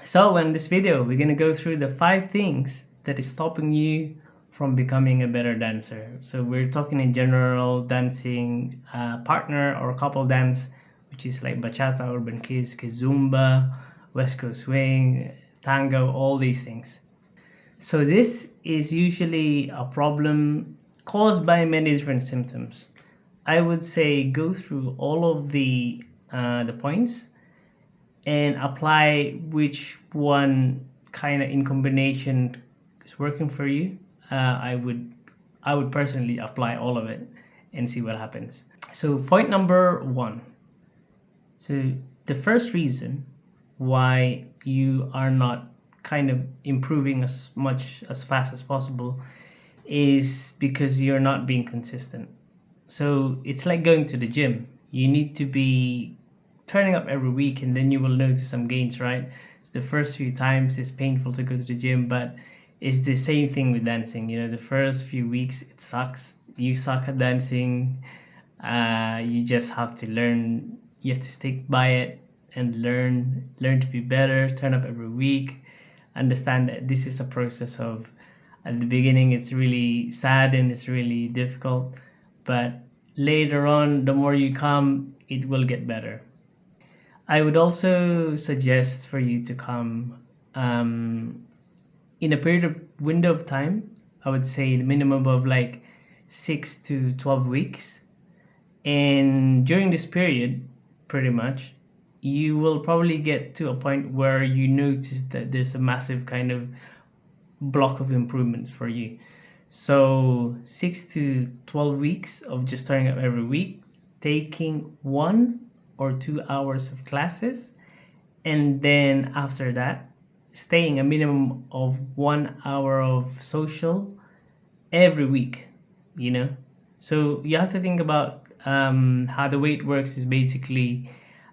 So in this video, we're gonna go through the 5 things that is stopping you from becoming a better dancer. So we're talking in general dancing, partner or couple dance, which is like bachata, urban kids, kizomba, west coast swing, tango, all these things. So this is usually a problem caused by many different symptoms. I would say go through all of the points and apply which one kind of in combination is working for you. I would personally apply all of it and see what happens. So point number 1. So the first reason why you are not kind of improving as much as fast as possible is because you're not being consistent. So it's like going to the gym. You need to be turning up every week and then you will notice some gains, right? It's the first few times it's painful to go to the gym, but it's the same thing with dancing. The first few weeks it sucks. You suck at dancing. You just have to learn. You have to stick by it and learn to be better. Turn up every week. Understand that this is a process of. At the beginning, it's really sad and it's really difficult, but later on, the more you come, it will get better. I would also suggest for you to come in a period of window of time. I would say the minimum of like 6 to 12 weeks. And during this period, pretty much, you will probably get to a point where you notice that there's a massive kind of block of improvements for you. So 6 to 12 weeks of just starting up every week, taking 1 or 2 hours of classes, and then after that staying a minimum of 1 hour of social every week. So you have to think about how the way it works is basically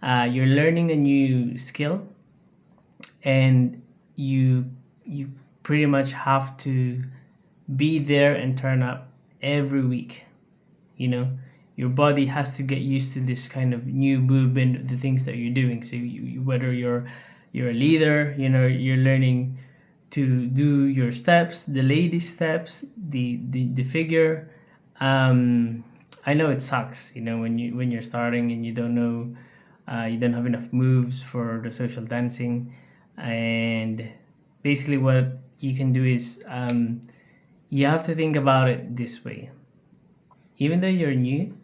you're learning a new skill, and you pretty much have to be there and turn up every week. Your body has to get used to this kind of new movement, the things that you're doing. So whether you're a leader, you're learning to do your steps, the lady steps, the figure. I know it sucks, when you're starting and you don't know, you don't have enough moves for the social dancing, and basically what you can do is you have to think about it this way. Even though you're new,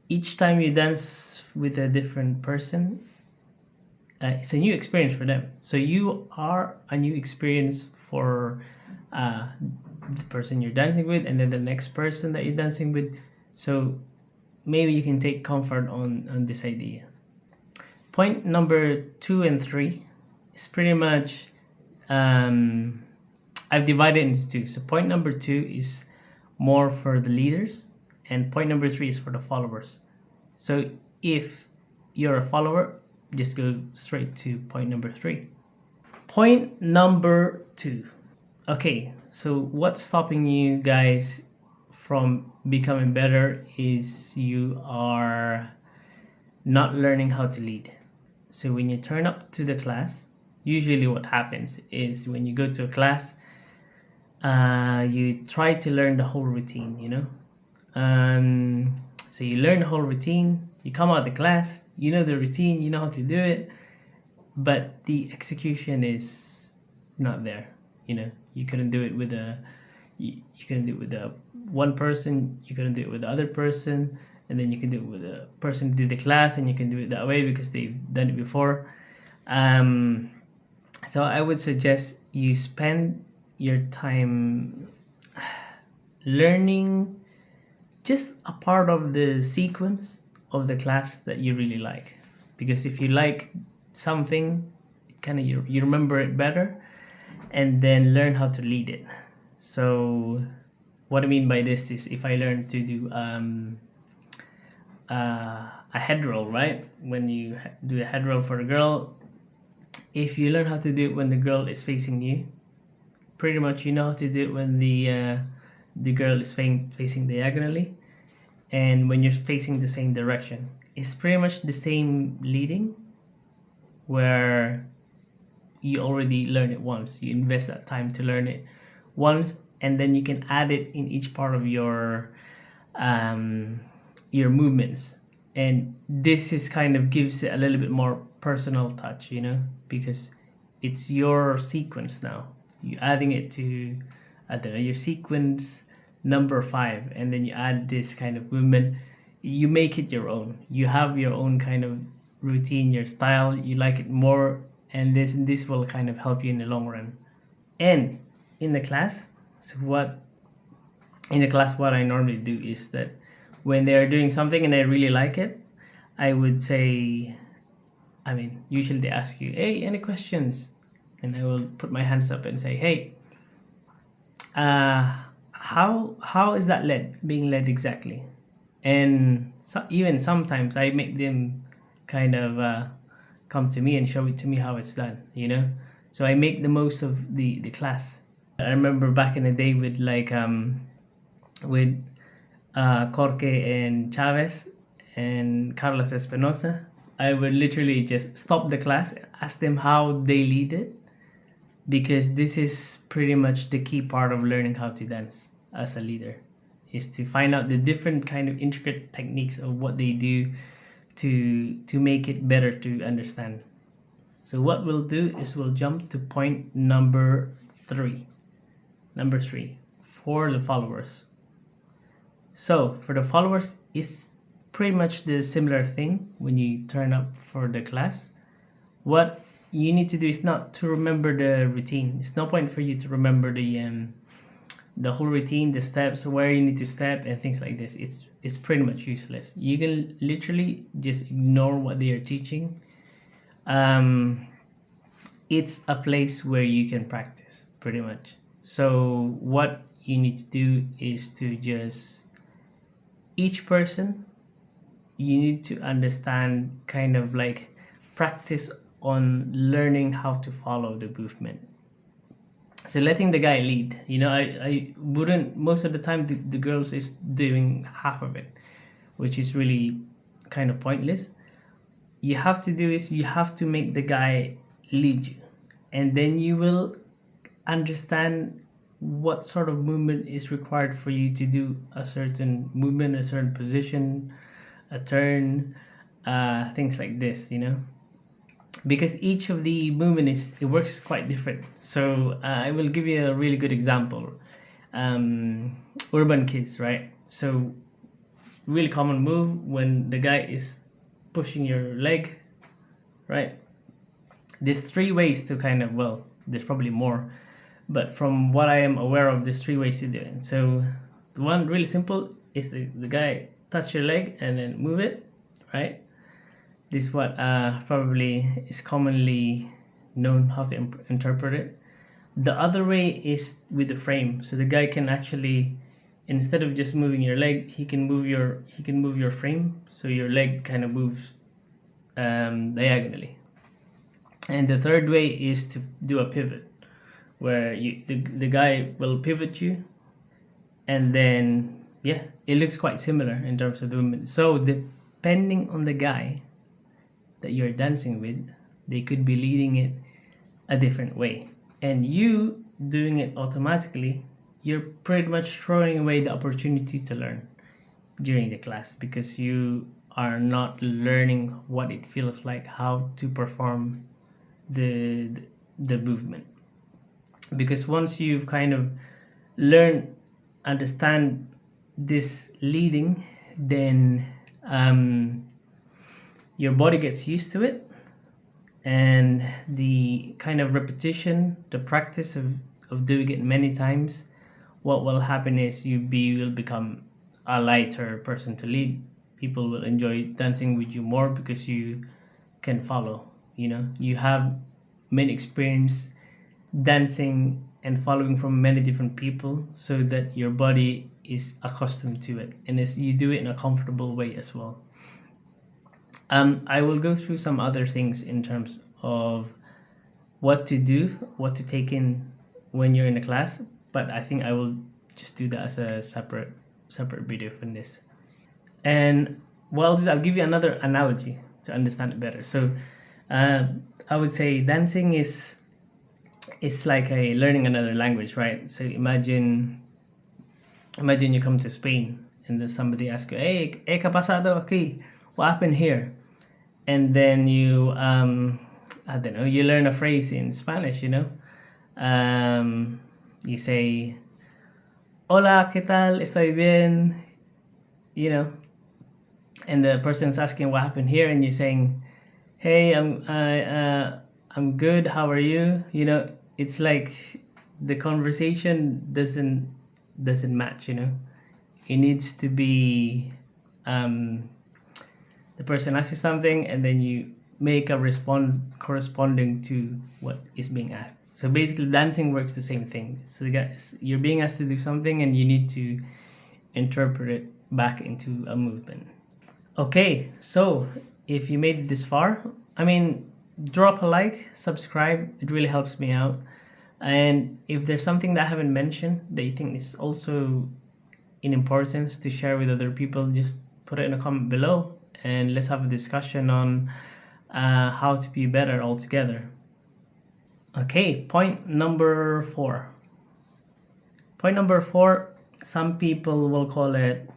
each time you dance with a different person, it's a new experience for them. So you are a new experience for the person you're dancing with, and then the next person that you're dancing with. So maybe you can take comfort on this idea. Point number 2 and 3 is pretty much I've divided it into 2. So point number 2 is more for the leaders, and point number 3 is for the followers. So if you're a follower, just go straight to point number 3. Point number 2. Okay, so what's stopping you guys from becoming better is you are not learning how to lead. So when you turn up to the class, usually what happens is when you go to a class, you try to learn the whole routine, so you learn the whole routine, you come out of the class, you know the routine, you know how to do it, but the execution is not there. You couldn't do it with you couldn't do it with one person, you couldn't do it with the other person, and then you can do it with the person who did the class, and you can do it that way because they've done it before. So I would suggest you spend your time learning just a part of the sequence of the class that you really like, because if you like something, kind of you remember it better, and then learn how to lead it. So what I mean by this is, if I learn to do a head roll, right? When you do a head roll for a girl, if you learn how to do it when the girl is facing you, pretty much you know how to do it when the girl is facing diagonally, and when you're facing the same direction. It's pretty much the same leading, where you already learn it once. You invest that time to learn it once, and then you can add it in each part of um, your movements. And this is kind of gives it a little bit more personal touch, you know, because it's your sequence now. You adding it to, I don't know, your sequence number 5, and then you add this kind of movement. You make it your own. You have your own kind of routine, your style. You like it more, and this will kind of help you in the long run. And in the class, so what I normally do is that when they are doing something and I really like it, I would say, I mean, usually they ask you, hey, any questions? And I will put my hands up and say, hey, how is that being led exactly? And so, even sometimes I make them kind of come to me and show it to me how it's done, you know. So I make the most of the class. I remember back in the day with with Corke and Chavez and Carlos Espinosa, I would literally just stop the class, ask them how they lead it, because this is pretty much the key part of learning how to dance as a leader, is to find out the different kind of intricate techniques of what they do to make it better to understand. So what we'll do is we'll jump to point number 3. Number 3 for the followers. So for the followers, it's pretty much the similar thing when you turn up for the class. What you need to do is not to remember the routine. It's no point for you to remember the whole routine, the steps, where you need to step, and things like this. It's pretty much useless. You can literally just ignore what they are teaching. It's a place where you can practice, pretty much. So what you need to do is to just, each person, you need to understand, kind of like practice on learning how to follow the movement. So letting the guy lead, you know, I wouldn't, most of the time the girls is doing half of it, which is really kind of pointless. You have to do is you have to make the guy lead you, and then you will understand what sort of movement is required for you to do a certain movement, a certain position, a turn, things like this, you know, because each of the movement it works quite different. So I will give you a really good example. Urban kids, right? So really common move when the guy is pushing your leg, right? There's 3 ways to kind of, well, there's probably more, but from what I am aware of, there's 3 ways to do it. So the one really simple is the guy touch your leg and then move it, right? This is what probably is commonly known how to interpret it. The other way is with the frame. So the guy can actually, instead of just moving your leg, he can move your frame, so your leg kind of moves diagonally. And the third way is to do a pivot, where the guy will pivot you, and then yeah, it looks quite similar in terms of the movement. So depending on the guy that you're dancing with, they could be leading it a different way, and you doing it automatically, you're pretty much throwing away the opportunity to learn during the class, because you are not learning what it feels like, how to perform the movement. Because once you've kind of learned, understand this leading, then your body gets used to it, and the kind of repetition, the practice of doing it many times, what will happen is you will become a lighter person to lead. People will enjoy dancing with you more because you can follow, you know, you have many experience dancing and following from many different people, so that your body is accustomed to it, and as you do it in a comfortable way as well. I will go through some other things in terms of what to do, what to take in when you're in a class, but I think I will just do that as a separate video from this. And well, I'll give you another analogy to understand it better. So I would say dancing is it's like a learning another language, right? So imagine you come to Spain and then somebody asks you, hey, ¿qué ha pasado aquí? What happened here? And then you, I don't know, you learn a phrase in Spanish, you know? You say, hola, ¿qué tal? Estoy bien, you know? And the person's asking what happened here, and you're saying, hey, I'm good, how are you? You know, it's like the conversation doesn't match, you know? It needs to be the person asks you something and then you make a respond corresponding to what is being asked. So basically dancing works the same thing. So you're being asked to do something and you need to interpret it back into a movement. Okay, so if you made it this far, I mean, drop a like, subscribe, it really helps me out. And if there's something that I haven't mentioned that you think is also in importance to share with other people, just put it in a comment below and let's have a discussion on how to be better altogether. Okay, point number 4. Point number 4, some people will call it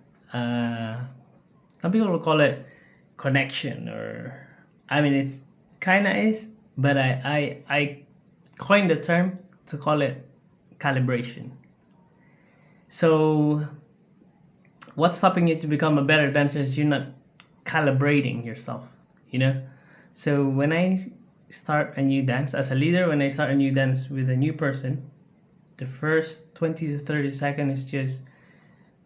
connection, or I mean it's kinda is, but I coined the term to call it calibration. So what's stopping you to become a better dancer is you're not calibrating yourself, you know? So when I start a new dance as a leader, when I start a new dance with a new person, the first 20 to 30 seconds is just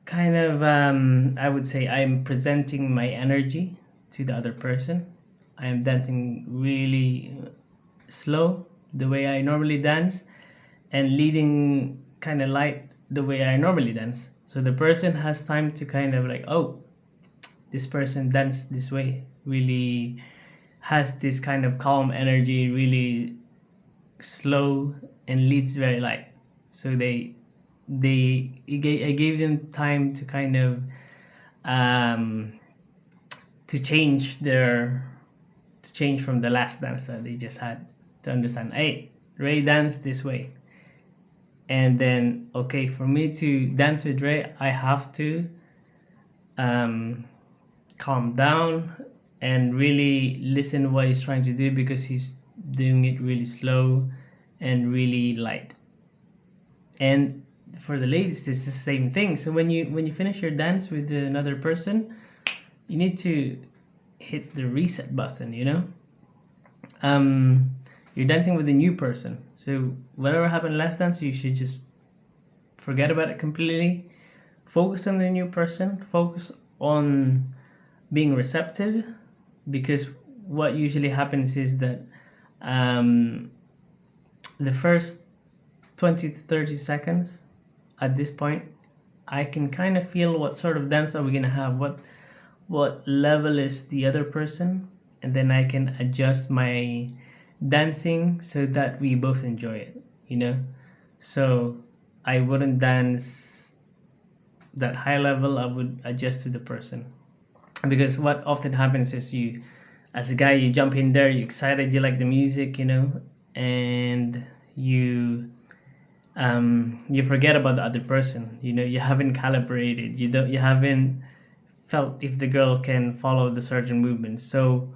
kind of I would say I'm presenting my energy to the other person. I am dancing really slow the way I normally dance and leading kind of light the way I normally dance. So the person has time to kind of like, oh, this person danced this way, really has this kind of calm energy, really slow and leads very light. So I gave them time to kind of to change from the last dance that they just had, to understand, hey, Ray danced this way. And then, okay, for me to dance with Ray, I have to calm down and really listen what he's trying to do, because he's doing it really slow and really light. And for the ladies, it's the same thing. So when you finish your dance with another person, you need to hit the reset button, you know? You're dancing with a new person. So whatever happened last dance, you should just forget about it completely. Focus on the new person. Focus on being receptive, because what usually happens is that the first 20 to 30 seconds at this point, I can kind of feel what sort of dance are we gonna have, what level is the other person, and then I can adjust my dancing so that we both enjoy it, you know? So I wouldn't dance that high level, I would adjust to the person. Because what often happens is you, as a guy, you jump in there, you're excited, you like the music, you know, and you forget about the other person, you know, you haven't calibrated, you haven't felt if the girl can follow the certain movements. So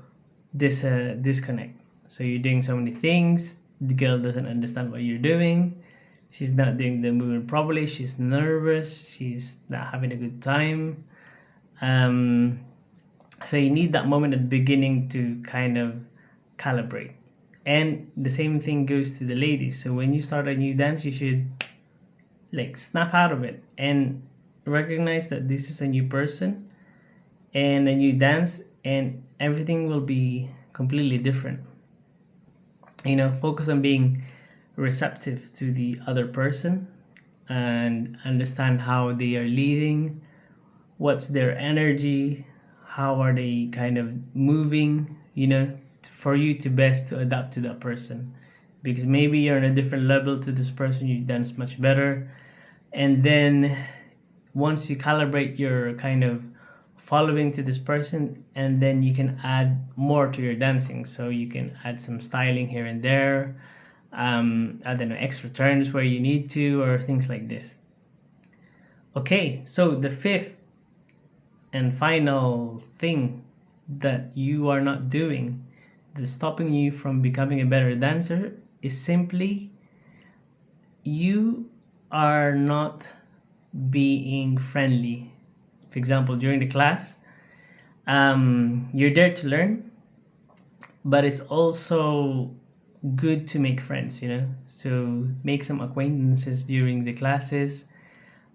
this disconnect. So you're doing so many things, the girl doesn't understand what you're doing, she's not doing the movement properly, she's nervous, she's not having a good time. So you need that moment at the beginning to kind of calibrate. And the same thing goes to the ladies. So when you start a new dance, you should like snap out of it and recognize that this is a new person and a new dance, and everything will be completely different. You know, focus on being receptive to the other person and understand how they are leading, what's their energy, how are they kind of moving, you know, for you to best to adapt to that person. Because maybe you're on a different level to this person, you dance much better. And then once you calibrate your kind of following to this person, and then you can add more to your dancing. So you can add some styling here and there. I don't know, extra turns where you need to, or things like this. Okay, so the fifth and final thing that you are not doing that's stopping you from becoming a better dancer is simply you are not being friendly. For example, during the class, you're there to learn, but it's also good to make friends, you know? So make some acquaintances during the classes.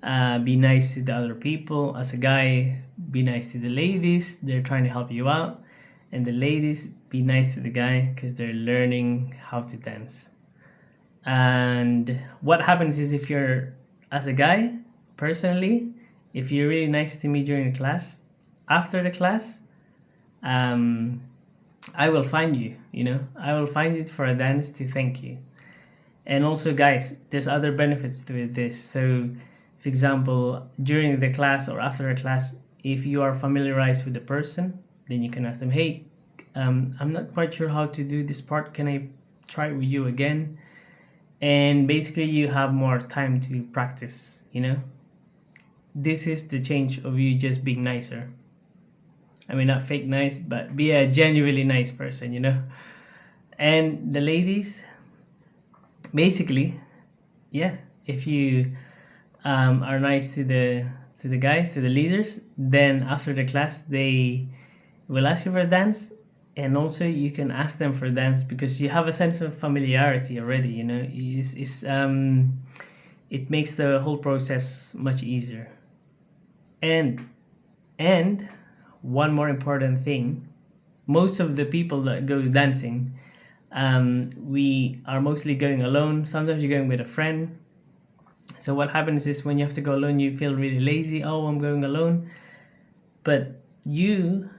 Be nice to the other people. As a guy, be nice to the ladies. They're trying to help you out. And the ladies, be nice to the guy because they're learning how to dance. And what happens is, if you're, as a guy, personally, if you're really nice to me during the class, after the class, I will find you, you know, I will find it for a dance to thank you. And also, guys, there's other benefits to this. So, for example, during the class or after the class, if you are familiarized with the person, then you can ask them, hey, I'm not quite sure how to do this part. Can I try it with you again? And basically, you have more time to practice, you know? This is the change of you just being nicer. I mean, not fake nice, but be a genuinely nice person, you know? And the ladies, basically, yeah, if you are nice to the guys, to the leaders, then after the class they will ask you for a dance, and also you can ask them for a dance because you have a sense of familiarity already, you know. It makes the whole process much easier. And one more important thing, most of the people that go dancing, we are mostly going alone. Sometimes you're going with a friend. So what happens is, when you have to go alone, you feel really lazy. Oh, I'm going alone. But you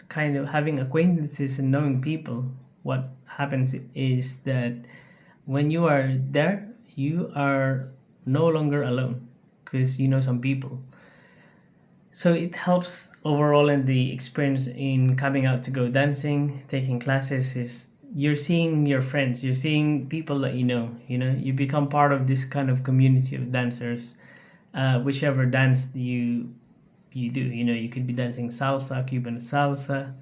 kind of having acquaintances and knowing people, what happens is that when you are there, you are no longer alone because you know some people. So it helps overall in the experience in coming out to go dancing, taking classes. Is you're seeing your friends, you're seeing people that you know, you become part of this kind of community of dancers. Whichever dance you do, you could be dancing salsa, Cuban salsa,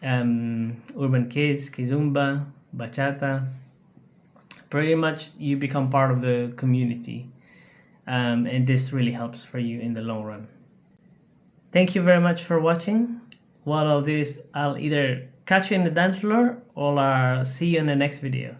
urban kizomba, bachata. Pretty much you become part of the community, and this really helps for you in the long run. Thank you very much for watching. What I'll do is I'll either catch you in the dance floor, or I'll see you in the next video.